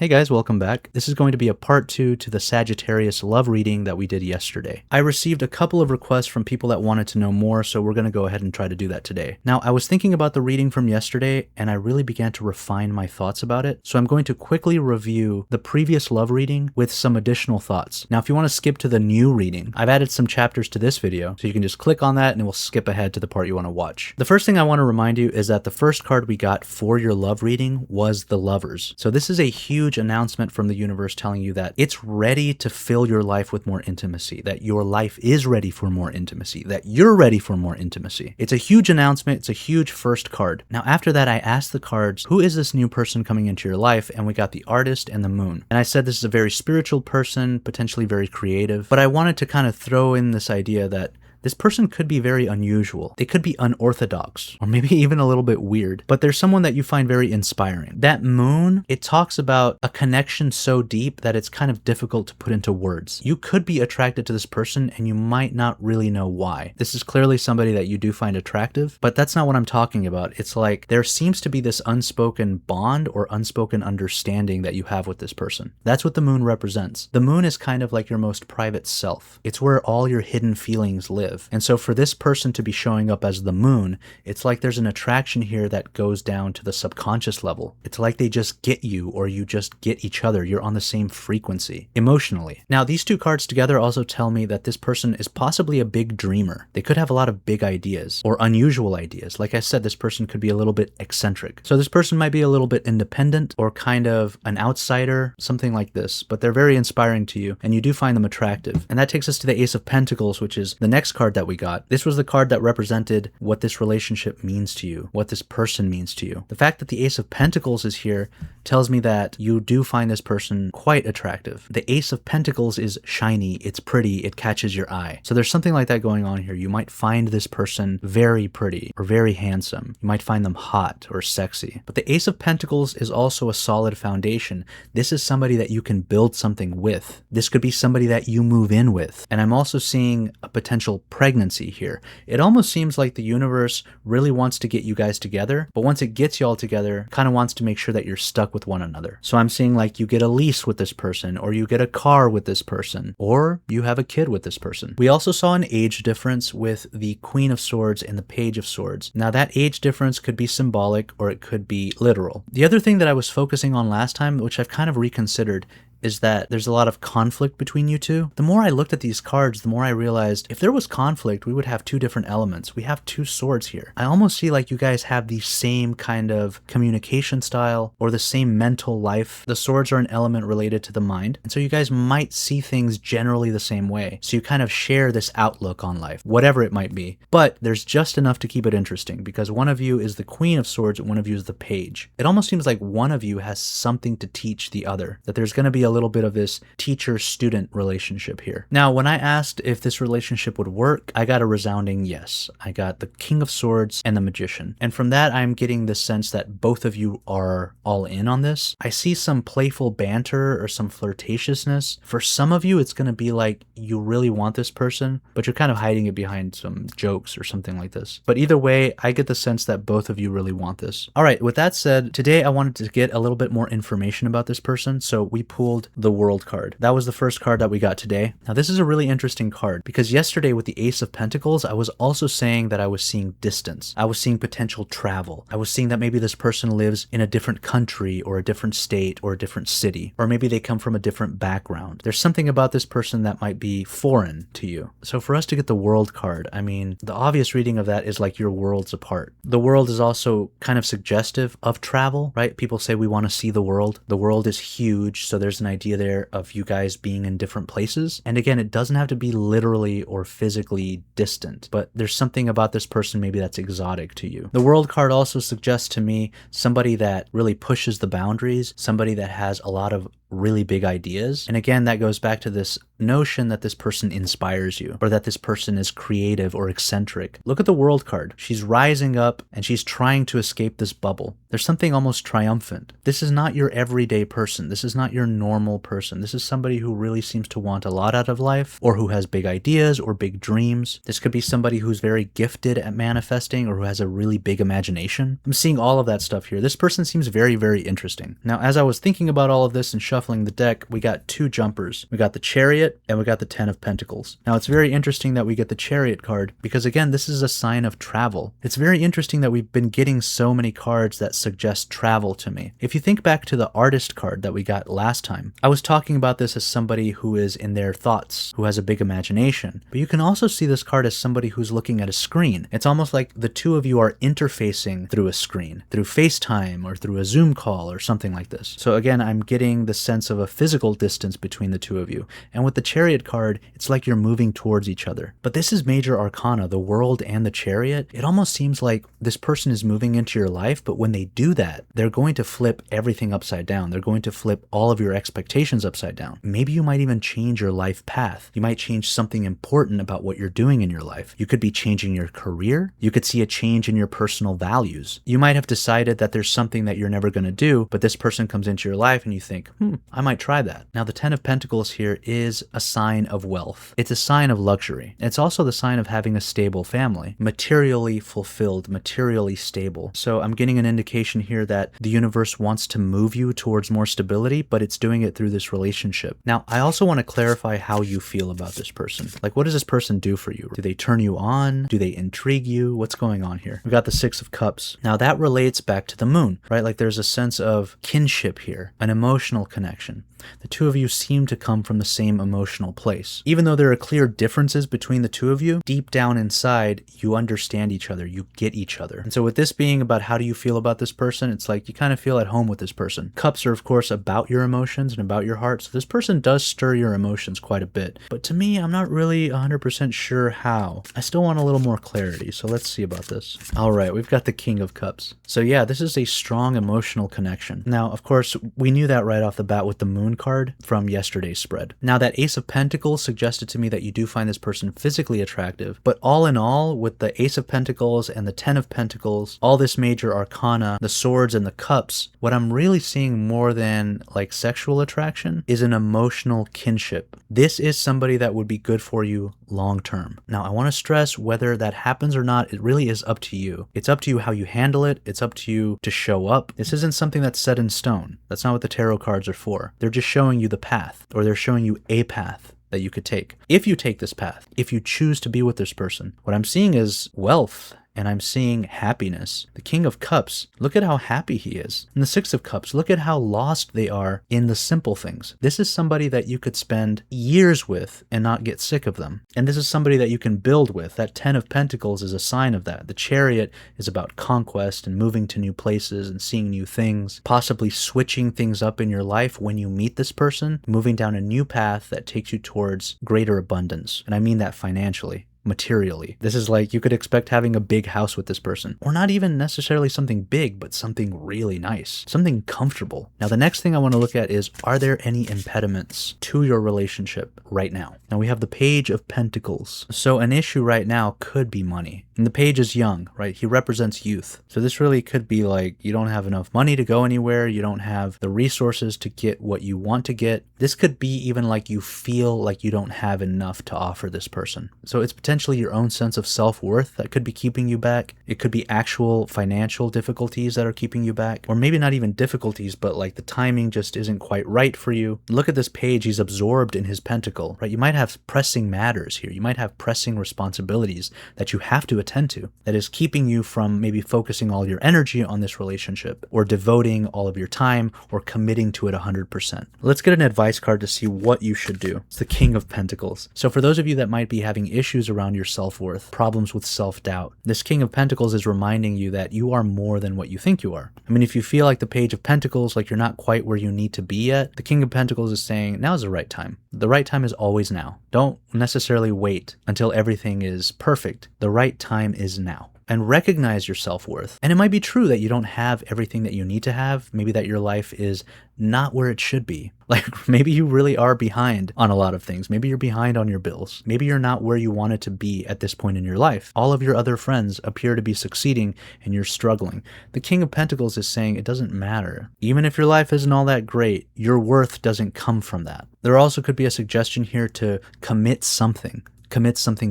Hey guys, welcome back. This is going to be a part 2 to the Sagittarius love reading that we did yesterday. I received a couple of requests from people that wanted to know more, so we're going to go ahead and try to do that today. Now, I was thinking about the reading from yesterday, and I really began to refine my thoughts about it, so I'm going to quickly review the previous love reading with some additional thoughts. Now, if you want to skip to the new reading, I've added some chapters to this video, so you can just click on that and it will skip ahead to the part you want to watch. The first thing I want to remind you is that the first card we got for your love reading was the Lovers. So this is a huge announcement from the universe telling you that it's ready to fill your life with more intimacy, that your life is ready for more intimacy, that you're ready for more intimacy. It's a huge announcement. It's a huge first card. Now, after that, I asked the cards, who is this new person coming into your life? And we got the Artist and the Moon. And I said this is a very spiritual person, potentially very creative, but I wanted to kind of throw in this idea that this person could be very unusual. They could be unorthodox, or maybe even a little bit weird, but there's someone that you find very inspiring. That moon, it talks about a connection so deep that it's kind of difficult to put into words. You could be attracted to this person and you might not really know why. This is clearly somebody that you do find attractive, but that's not what I'm talking about. It's like there seems to be this unspoken bond or unspoken understanding that you have with this person. That's what the moon represents. The moon is kind of like your most private self. It's where all your hidden feelings live. And so for this person to be showing up as the moon, it's like there's an attraction here that goes down to the subconscious level. It's like they just get you, or you just get each other. You're on the same frequency emotionally. Now, these two cards together also tell me that this person is possibly a big dreamer. They could have a lot of big ideas or unusual ideas. Like I said, this person could be a little bit eccentric. So this person might be a little bit independent or kind of an outsider, something like this, but they're very inspiring to you and you do find them attractive. And that takes us to the Ace of Pentacles, which is the next card that we got. This was the card that represented what this relationship means to you, what this person means to you. The fact that the Ace of Pentacles is here tells me that you do find this person quite attractive. The Ace of Pentacles is shiny, it's pretty, it catches your eye. So there's something like that going on here. You might find this person very pretty or very handsome. You might find them hot or sexy. But the Ace of Pentacles is also a solid foundation. This is somebody that you can build something with. This could be somebody that you move in with. And I'm also seeing a potential pregnancy here. It almost seems like the universe really wants to get you guys together, but once it gets you all together, kind of wants to make sure that you're stuck with one another. So I'm seeing like you get a lease with this person, or you get a car with this person, or you have a kid with this person. We also saw an age difference with the Queen of Swords and the Page of Swords. Now that age difference could be symbolic or it could be literal. The other thing that I was focusing on last time, which I've kind of reconsidered, is that there's a lot of conflict between you two. The more I looked at these cards, the more I realized if there was conflict, we would have two different elements. We have two swords here. I almost see like you guys have the same kind of communication style or the same mental life. The swords are an element related to the mind. And so you guys might see things generally the same way. So you kind of share this outlook on life, whatever it might be. But there's just enough to keep it interesting because one of you is the Queen of Swords and one of you is the Page. It almost seems like one of you has something to teach the other, that there's going to be a little bit of this teacher-student relationship here. Now, when I asked if this relationship would work, I got a resounding yes. I got the King of Swords and the Magician. And from that, I'm getting the sense that both of you are all in on this. I see some playful banter or some flirtatiousness. For some of you, it's going to be like you really want this person, but you're kind of hiding it behind some jokes or something like this. But either way, I get the sense that both of you really want this. All right, with that said, today I wanted to get a little bit more information about this person, so we pulled the World card. That was the first card that we got today. Now this is a really interesting card because yesterday with the Ace of Pentacles, I was also saying that I was seeing distance. I was seeing potential travel. I was seeing that maybe this person lives in a different country or a different state or a different city, or maybe they come from a different background. There's something about this person that might be foreign to you. So for us to get the World card, I mean, the obvious reading of that is like you're worlds apart. The world is also kind of suggestive of travel, right? People say we want to see the world. The world is huge, so there's an idea there of you guys being in different places. And again, it doesn't have to be literally or physically distant, but there's something about this person maybe that's exotic to you. The World card also suggests to me somebody that really pushes the boundaries, somebody that has a lot of really big ideas. And again, that goes back to this notion that this person inspires you or that this person is creative or eccentric. Look at the World card. She's rising up and she's trying to escape this bubble. There's something almost triumphant. This is not your everyday person. This is not your normal person. This is somebody who really seems to want a lot out of life or who has big ideas or big dreams. This could be somebody who's very gifted at manifesting or who has a really big imagination. I'm seeing all of that stuff here. This person seems very, very interesting. Now, as I was thinking about all of this and shuffling the deck, we got two jumpers. We got the Chariot and we got the 10 of Pentacles. Now, it's very interesting that we get the Chariot card because, again, this is a sign of travel. It's very interesting that we've been getting so many cards that suggest travel to me. If you think back to the Artist card that we got last time, I was talking about this as somebody who is in their thoughts, who has a big imagination. But you can also see this card as somebody who's looking at a screen. It's almost like the two of you are interfacing through a screen, through FaceTime or through a Zoom call or something like this. So again, I'm getting the sense of a physical distance between the two of you. And with the Chariot card, it's like you're moving towards each other. But this is major arcana, the World and the Chariot. It almost seems like this person is moving into your life, but when they do that, they're going to flip everything upside down. They're going to flip all of your expectations upside down. Maybe you might even change your life path. You might change something important about what you're doing in your life. You could be changing your career. You could see a change in your personal values. You might have decided that there's something that you're never going to do, but this person comes into your life and you think, I might try that. Now, the 10 of Pentacles here is a sign of wealth. It's a sign of luxury. It's also the sign of having a stable family, materially fulfilled, materially stable. So I'm getting an indication here that the universe wants to move you towards more stability, but it's doing it through this relationship. Now, I also want to clarify how you feel about this person. Like, what does this person do for you? Do they turn you on? Do they intrigue you? What's going on here? We got the 6 of Cups. Now, that relates back to the moon, right? Like, there's a sense of kinship here, an emotional connection. The two of you seem to come from the same emotional place. Even though there are clear differences between the two of you, deep down inside, you understand each other, you get each other. And so with this being about how do you feel about this person, it's like you kind of feel at home with this person. Cups are, of course, about your emotions and about your heart, so this person does stir your emotions quite a bit. But to me, I'm not really 100% sure how. I still want a little more clarity, so let's see about this. All right, we've got the King of Cups. So yeah, this is a strong emotional connection. Now, of course, we knew that right off the bat with the Moon card from yesterday's spread. Now, that Ace of Pentacles suggested to me that you do find this person physically attractive, but all in all, with the Ace of Pentacles and the 10 of Pentacles, all this major arcana, the swords and the cups, what I'm really seeing more than like sexual attraction is an emotional kinship. This is somebody that would be good for you long term. Now, I want to stress whether that happens or not, it really is up to you. It's up to you how you handle it. It's up to you to show up. This isn't something that's set in stone. That's not what the tarot cards are for. They're just showing you the path, or they're showing you a path that you could take. If you take this path, if you choose to be with this person, what I'm seeing is wealth. And I'm seeing happiness. The King of Cups, look at how happy he is. And the 6 of Cups, look at how lost they are in the simple things. This is somebody that you could spend years with and not get sick of them. And this is somebody that you can build with. That 10 of Pentacles is a sign of that. The Chariot is about conquest and moving to new places and seeing new things, possibly switching things up in your life when you meet this person, moving down a new path that takes you towards greater abundance. And I mean that financially. Materially. This is like you could expect having a big house with this person, or not even necessarily something big, but something really nice, something comfortable. Now, the next thing I want to look at is, are there any impediments to your relationship right now? Now, we have the Page of Pentacles. So an issue right now could be money. And the Page is young, right? He represents youth. So this really could be like you don't have enough money to go anywhere. You don't have the resources to get what you want to get. This could be even like you feel like you don't have enough to offer this person. So it's potentially your own sense of self-worth that could be keeping you back. It could be actual financial difficulties that are keeping you back, or maybe not even difficulties, but like the timing just isn't quite right for you. Look at this Page. He's absorbed in his pentacle, right? You might have pressing matters here. You might have pressing responsibilities that you have to attend to that is keeping you from maybe focusing all your energy on this relationship or devoting all of your time or committing to it 100%. Let's get an advice card to see what you should do. It's the King of Pentacles. So for those of you that might be having issues around your self-worth, problems with self-doubt, this King of Pentacles is reminding you that you are more than what you think you are. I mean, if you feel like the Page of Pentacles, like you're not quite where you need to be yet, the King of Pentacles is saying now's the right time. The right time is always now. Don't necessarily wait until everything is perfect. The right time is now. and recognize your self-worth. And it might be true that you don't have everything that you need to have. Maybe that your life is not where it should be. Like maybe you really are behind on a lot of things. Maybe you're behind on your bills. Maybe you're not where you wanted to be at this point in your life. All of your other friends appear to be succeeding and you're struggling. The King of Pentacles is saying it doesn't matter. Even if your life isn't all that great, your worth doesn't come from that. There also could be a suggestion here to commit something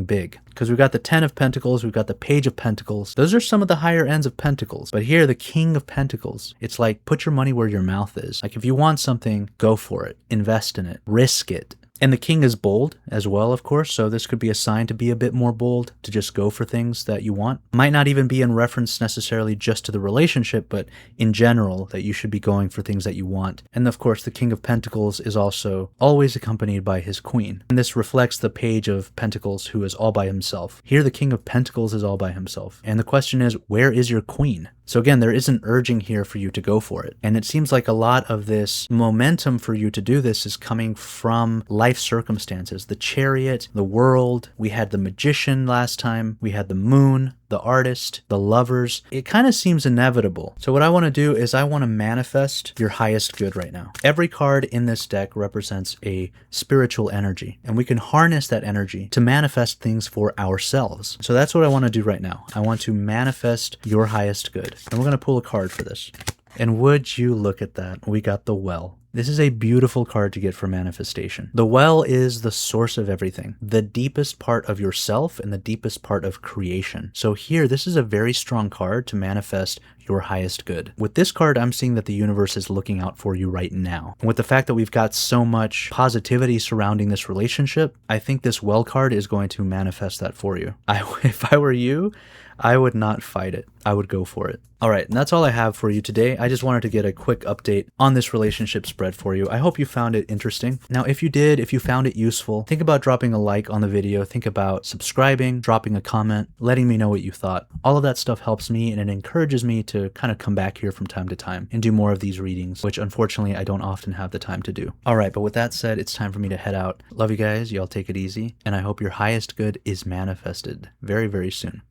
big. Because we've got the 10 of Pentacles, we've got the Page of Pentacles. Those are some of the higher ends of Pentacles. But here, the King of Pentacles, it's like put your money where your mouth is. Like if you want something, go for it. Invest in it. Risk it. And the King is bold as well, of course, so this could be a sign to be a bit more bold, to just go for things that you want. Might not even be in reference necessarily just to the relationship, but in general, that you should be going for things that you want. And of course, the King of Pentacles is also always accompanied by his Queen. And this reflects the Page of Pentacles, who is all by himself. Here, the King of Pentacles is all by himself. And the question is, where is your Queen? So again, there is an urging here for you to go for it. And it seems like a lot of this momentum for you to do this is coming from life circumstances. The Chariot, the World, we had the Magician last time, we had the Moon, the Artist, the Lovers. It kind of seems inevitable. So what I want to do is I want to manifest your highest good right now. Every card in this deck represents a spiritual energy, and we can harness that energy to manifest things for ourselves. So that's what I want to do right now. I want to manifest your highest good. And we're going to pull a card for this. And would you look at that? We got the Well. This is a beautiful card to get for manifestation. The Well is the source of everything, the deepest part of yourself and the deepest part of creation. So here, this is a very strong card to manifest your highest good. With this card, I'm seeing that the universe is looking out for you right now. And with the fact that we've got so much positivity surrounding this relationship, I think this Well card is going to manifest that for you. If I were you, I would not fight it. I would go for it. All right, and that's all I have for you today. I just wanted to get a quick update on this relationship spread for you. I hope you found it interesting. Now, if you did, if you found it useful, think about dropping a like on the video. Think about subscribing, dropping a comment, letting me know what you thought. All of that stuff helps me and it encourages me to kind of come back here from time to time and do more of these readings, which unfortunately I don't often have the time to do. All right, but with that said, it's time for me to head out. Love you guys. Y'all take it easy. And I hope your highest good is manifested very, very soon.